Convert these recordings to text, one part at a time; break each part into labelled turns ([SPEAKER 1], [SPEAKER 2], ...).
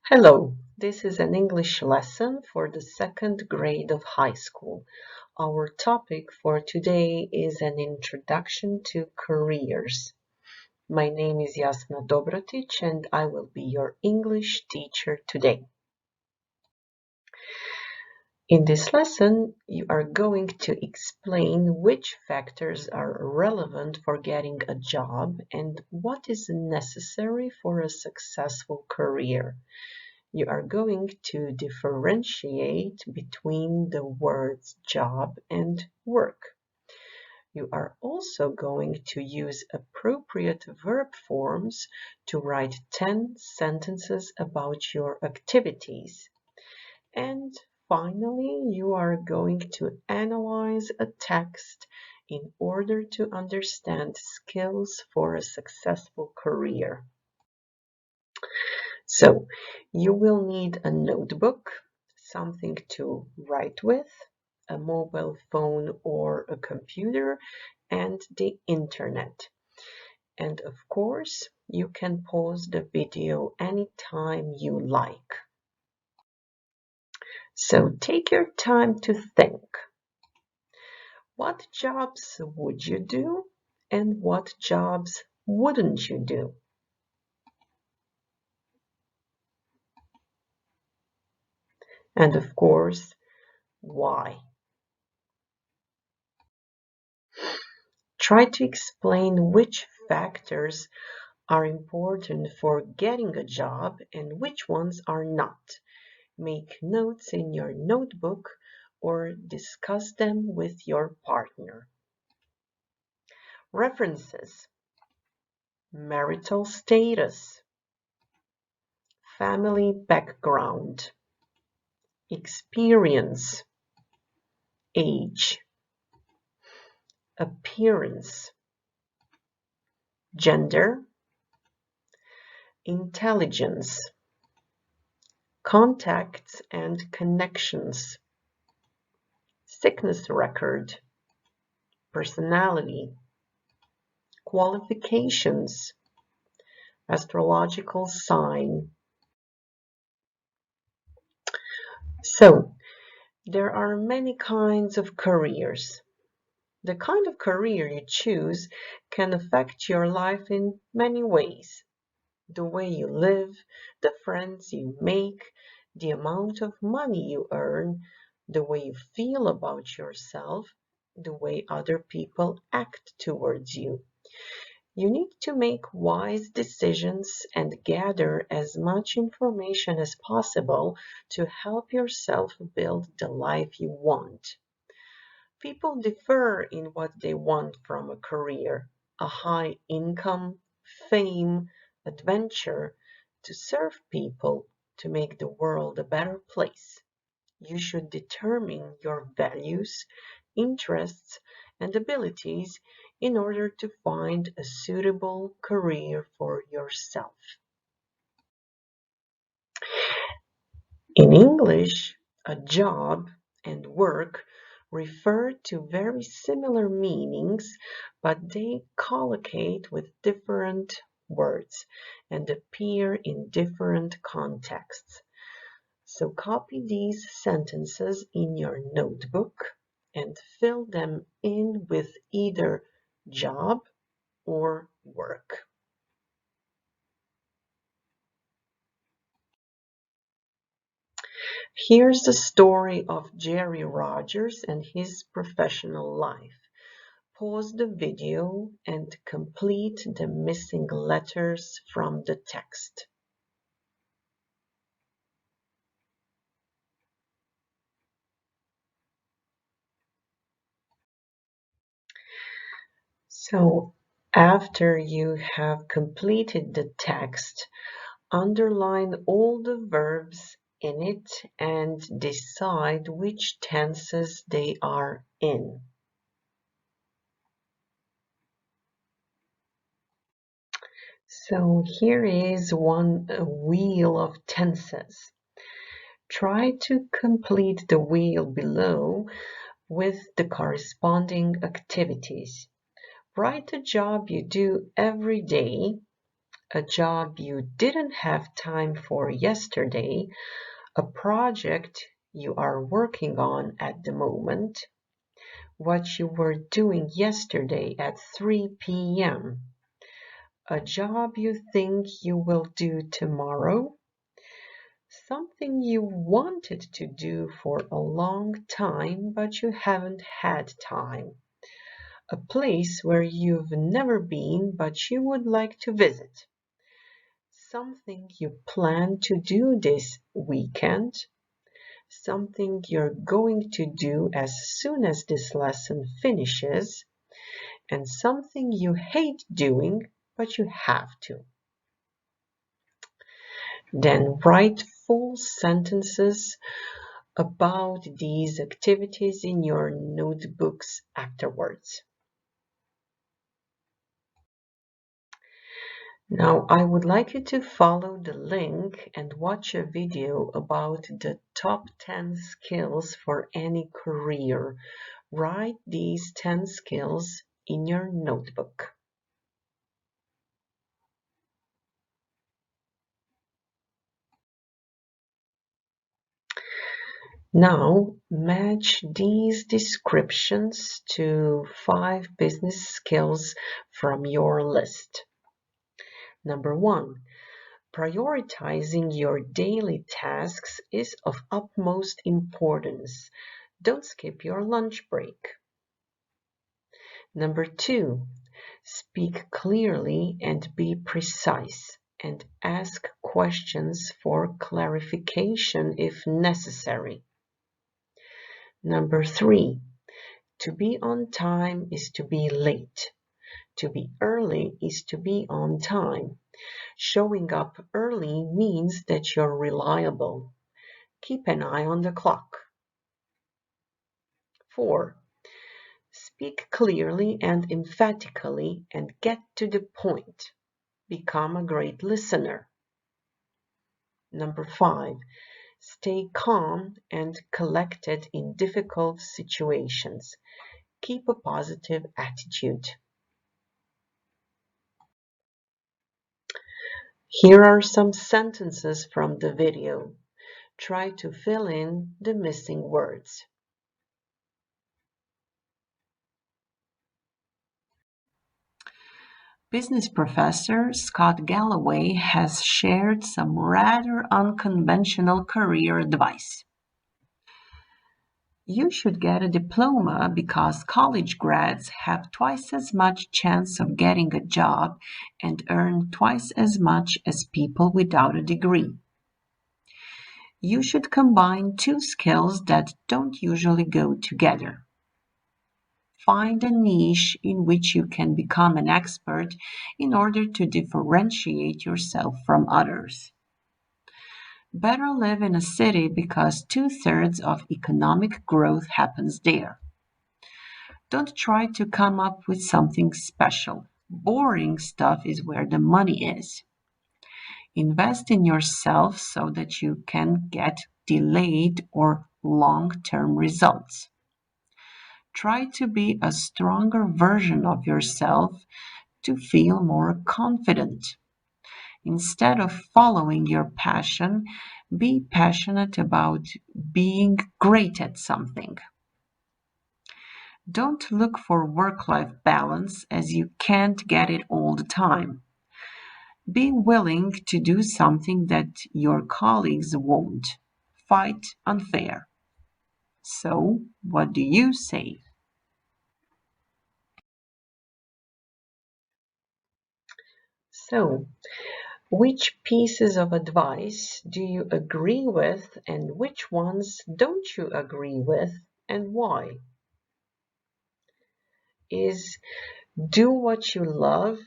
[SPEAKER 1] Hello, this is an English lesson for the second grade of high school. Our topic for today is an introduction to careers. My name is Jasna Dobrotić and I will be your English teacher today. In this lesson, you are going to explain which factors are relevant for getting a job and what is necessary for a successful career. You are going to differentiate between the words job and work. You are also going to use appropriate verb forms to write 10 sentences about your activities. And finally, you are going to analyze a text in order to understand skills for a successful career. So you will need a notebook, something to write with, a mobile phone or a computer, and the internet. And of course, you can pause the video anytime you like. So take your time to think. What jobs would you do and what jobs wouldn't you do? And of course, why? Try to explain which factors are important for getting a job and which ones are not. Make notes in your notebook or discuss them with your partner. References: marital status, family background, experience, age, appearance, gender, intelligence, contacts and connections, sickness record, personality, qualifications, astrological sign. So, there are many kinds of careers. The kind of career you choose can affect your life in many ways. The way you live, the friends you make, the amount of money you earn, the way you feel about yourself, the way other people act towards you. You need to make wise decisions and gather as much information as possible to help yourself build the life you want. People differ in what they want from a career: a high income, fame, adventure, to serve people, to make the world a better place. You should determine your values, interests, and abilities in order to find a suitable career for yourself. In English, a job and work refer to very similar meanings, but they collocate with different words and appear in different contexts. So copy these sentences in your notebook and fill them in with either job or work. Here's the story of Jerry Rogers and his professional life. Pause the video and complete the missing letters from the text. So after you have completed the text, underline all the verbs in it and decide which tenses they are in. So here is one wheel of tenses. Try to complete the wheel below with the corresponding activities. Write a job you do every day, a job you didn't have time for yesterday, a project you are working on at the moment, what you were doing yesterday at 3 p.m., a job you think you will do tomorrow, something you wanted to do for a long time but you haven't had time, a place where you've never been but you would like to visit, something you plan to do this weekend, something you're going to do as soon as this lesson finishes, and something you hate doing but you have to. Then write full sentences about these activities in your notebooks afterwards. Now, I would like you to follow the link and watch a video about the top 10 skills for any career. Write these 10 skills in your notebook. Now, match these descriptions to 5 business skills from your list. Number 1. Prioritizing your daily tasks is of utmost importance. Don't skip your lunch break. Number 2. Speak clearly and be precise, and ask questions for clarification if necessary. Number 3. To be on time is to be late. To be early is to be on time. Showing up early means that you're reliable. Keep an eye on the clock. 4. Speak clearly and emphatically and get to the point. Become a great listener. Number 5. Stay calm and collected in difficult situations. Keep a positive attitude. Here are some sentences from the video. Try to fill in the missing words. Business professor Scott Galloway has shared some rather unconventional career advice. You should get a diploma because college grads have twice as much chance of getting a job and earn twice as much as people without a degree. You should combine 2 skills that don't usually go together. Find a niche in which you can become an expert in order to differentiate yourself from others. Better live in a city because 2/3 of economic growth happens there. Don't try to come up with something special. Boring stuff is where the money is. Invest in yourself so that you can get delayed or long-term results. Try to be a stronger version of yourself to feel more confident. Instead of following your passion, be passionate about being great at something. Don't look for work-life balance as you can't get it all the time. Be willing to do something that your colleagues won't. Fight unfair. So, what do you say? So, which pieces of advice do you agree with and which ones don't you agree with and why? Is do what you love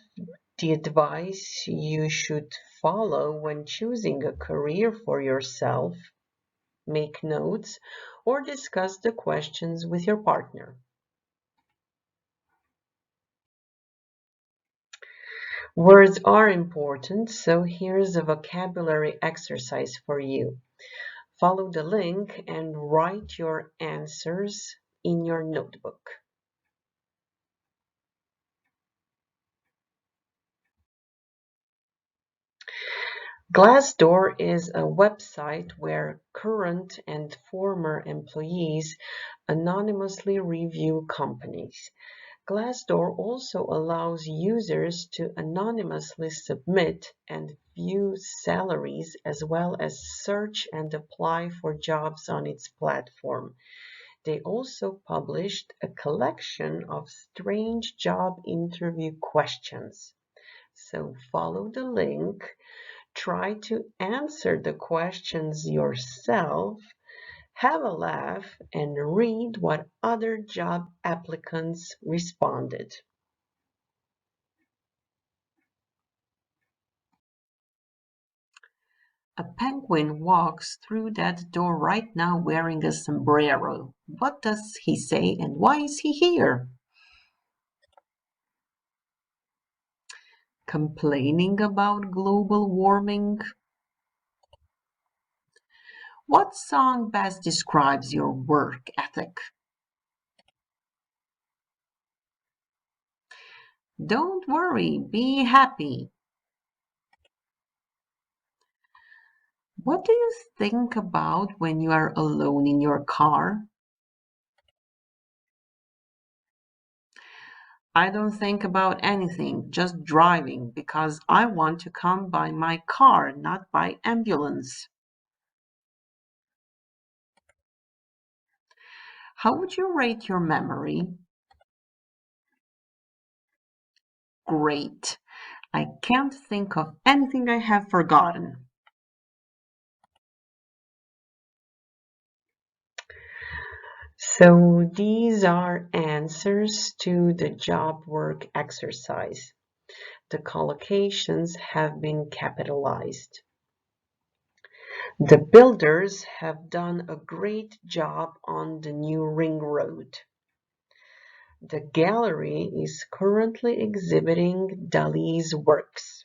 [SPEAKER 1] the advice you should follow when choosing a career for yourself? Make notes or discuss the questions with your partner. Words are important, so here's a vocabulary exercise for you. Follow the link and write your answers in your notebook. Glassdoor is a website where current and former employees anonymously review companies. Glassdoor also allows users to anonymously submit and view salaries as well as search and apply for jobs on its platform. They also published a collection of strange job interview questions. So follow the link, try to answer the questions yourself, have a laugh, and read what other job applicants responded. A penguin walks through that door right now wearing a sombrero. What does he say and why is he here? Complaining about global warming? What song best describes your work ethic? Don't worry, be happy. What do you think about when you are alone in your car? I don't think about anything, just driving, because I want to come by my car, not by ambulance. How would you rate your memory? Great. I can't think of anything I have forgotten. So these are answers to the job work exercise. The collocations have been capitalized. The builders have done a great job on the new ring road. The gallery is currently exhibiting Dali's works.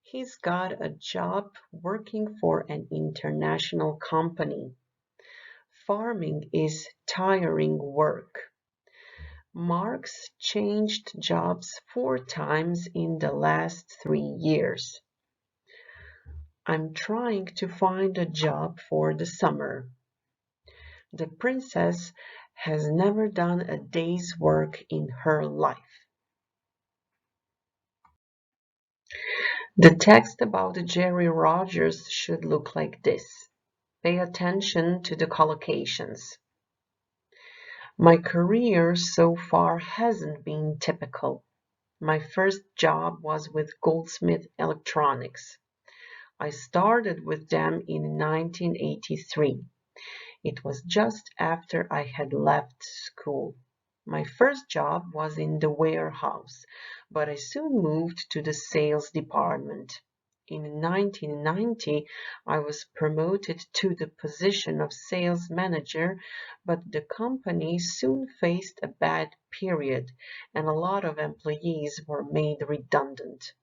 [SPEAKER 1] He's got a job working for an international company. Farming is tiring work. Marx changed jobs 4 times in the last 3 years. I'm trying to find a job for the summer. The princess has never done a day's work in her life. The text about Jerry Rogers should look like this. Pay attention to the collocations. My career so far hasn't been typical. My first job was with Goldsmith Electronics. I started with them in 1983. It was just after I had left school. My first job was in the warehouse, but I soon moved to the sales department. In 1990, I was promoted to the position of sales manager, but the company soon faced a bad period and a lot of employees were made redundant.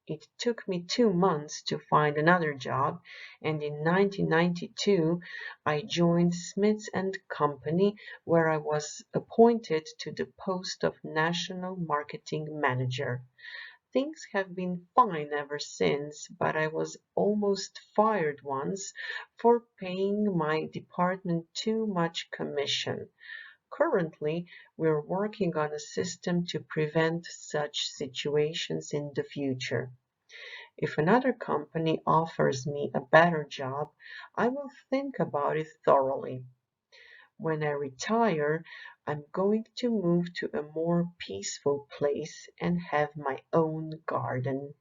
[SPEAKER 1] It took me 2 months to find another job, and in 1992 I joined Smiths and Company, where I was appointed to the post of National Marketing Manager. Things have been fine ever since, but I was almost fired once for paying my department too much commission. Currently, we're working on a system to prevent such situations in the future. If another company offers me a better job, I will think about it thoroughly. When I retire, I'm going to move to a more peaceful place and have my own garden.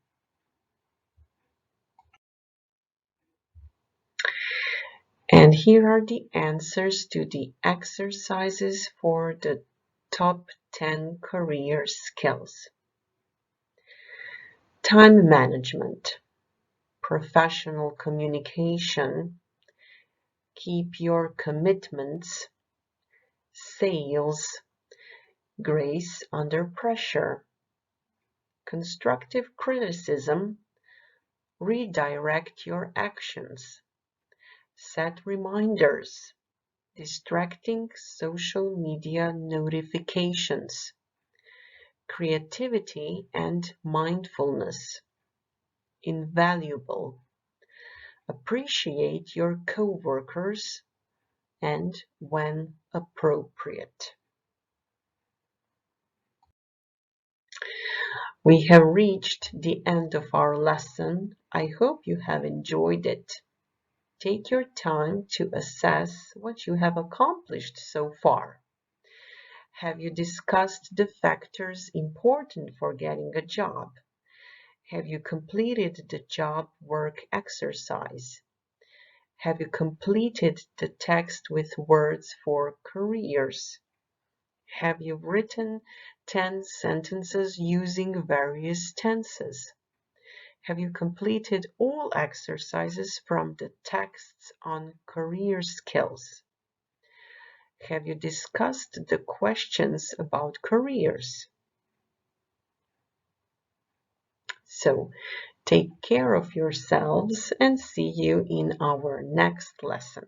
[SPEAKER 1] And here are the answers to the exercises for the top 10 career skills. Time management, professional communication, keep your commitments, sales, grace under pressure, constructive criticism, redirect your actions, set reminders, distracting social media notifications, creativity and mindfulness, invaluable. Appreciate your coworkers and when appropriate. We have reached the end of our lesson. I hope you have enjoyed it. Take your time to assess what you have accomplished so far. Have you discussed the factors important for getting a job? Have you completed the job work exercise? Have you completed the text with words for careers? Have you written 10 sentences using various tenses? Have you completed all exercises from the texts on career skills? Have you discussed the questions about careers? So, take care of yourselves and see you in our next lesson.